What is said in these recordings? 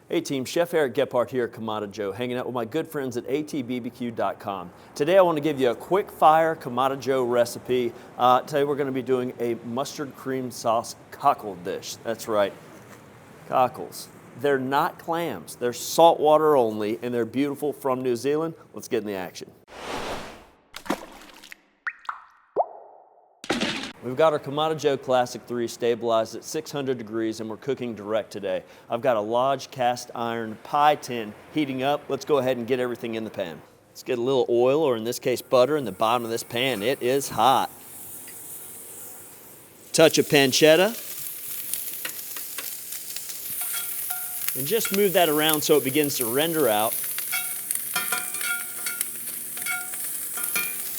Hey team, Chef Eric Gephart here at Kamado Joe, hanging out with my good friends at atbbq.com. Today I want to give you a quick fire Kamado Joe recipe. Today we're going to be doing a mustard cream sauce cockle dish. That's right, cockles. They're not clams, they're saltwater only, and they're beautiful from New Zealand. Let's get in the action. We've got our Kamado Joe Classic 3 stabilized at 600 degrees and we're cooking direct today. I've got a Lodge cast iron pie tin heating up. Let's go ahead and get everything in the pan. Let's get a little oil, or in this case butter, in the bottom of this pan. It is hot. Touch of pancetta. And just move that around so it begins to render out.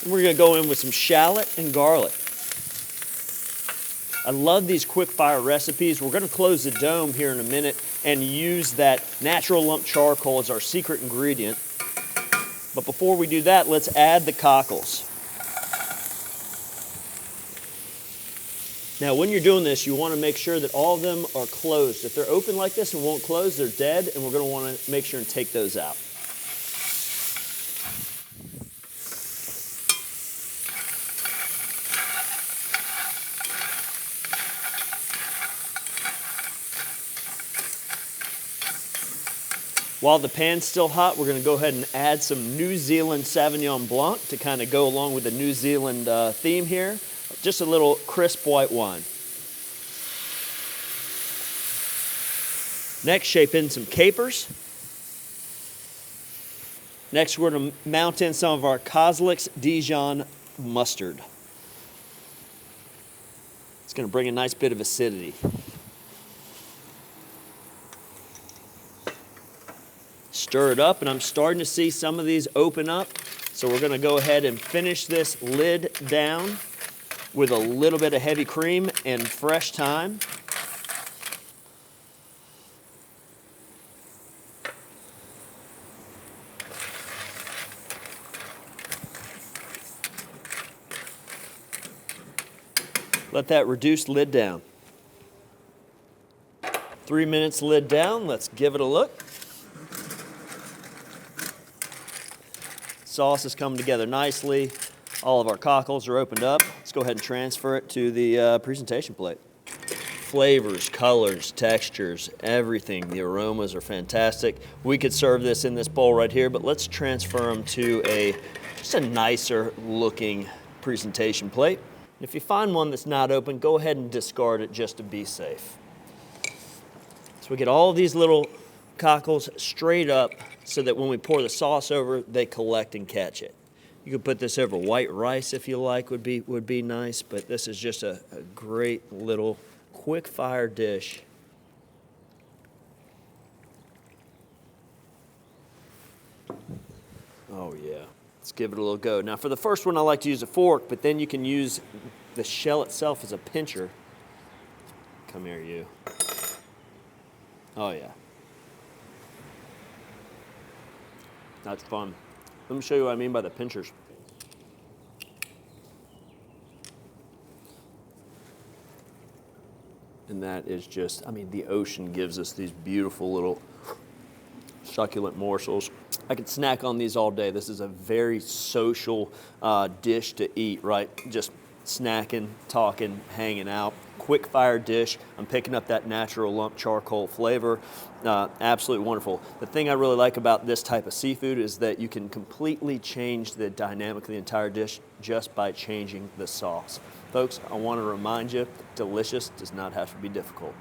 And we're going to go in with some shallot and garlic. I love these quick fire recipes. We're going to close the dome here in a minute and use that natural lump charcoal as our secret ingredient. But before we do that, let's add the cockles. Now when you're doing this, you want to make sure that all of them are closed. If they're open like this and won't close, they're dead, and we're going to want to make sure and take those out. While the pan's still hot, we're going to go ahead and add some New Zealand Sauvignon Blanc to kind of go along with the New Zealand theme here. Just a little crisp white wine. Next, shape in some capers. Next, we're going to mount in some of our Coslicks Dijon mustard. It's going to bring a nice bit of acidity. Stir it up, and I'm starting to see some of these open up. So we're going to go ahead and finish this lid down with a little bit of heavy cream and fresh thyme. Let that reduced lid down. 3 minutes lid down. Let's give it a look. Sauce is coming together nicely. All of our cockles are opened up. Let's go ahead and transfer it to the presentation plate. Flavors, colors, textures, everything. The aromas are fantastic. We could serve this in this bowl right here, but let's transfer them to just a nicer looking presentation plate. If you find one that's not open, go ahead and discard it just to be safe. So we get all of these little cockles straight up so that when we pour the sauce over, they collect and catch it. You could put this over white rice if you like, would be nice, but this is just a great little quick fire dish. Oh yeah, let's give it a little go. Now for the first one, I like to use a fork, but then you can use the shell itself as a pincher. Come here, you. Oh yeah. That's fun. Let me show you what I mean by the pinchers. And that is just, I mean, the ocean gives us these beautiful little succulent morsels. I could snack on these all day. This is a very social dish to eat, right? Just snacking, talking, hanging out. Quick fire dish. I'm picking up that natural lump charcoal flavor. Absolutely wonderful. The thing I really like about this type of seafood is that you can completely change the dynamic of the entire dish just by changing the sauce. Folks, I want to remind you, delicious does not have to be difficult.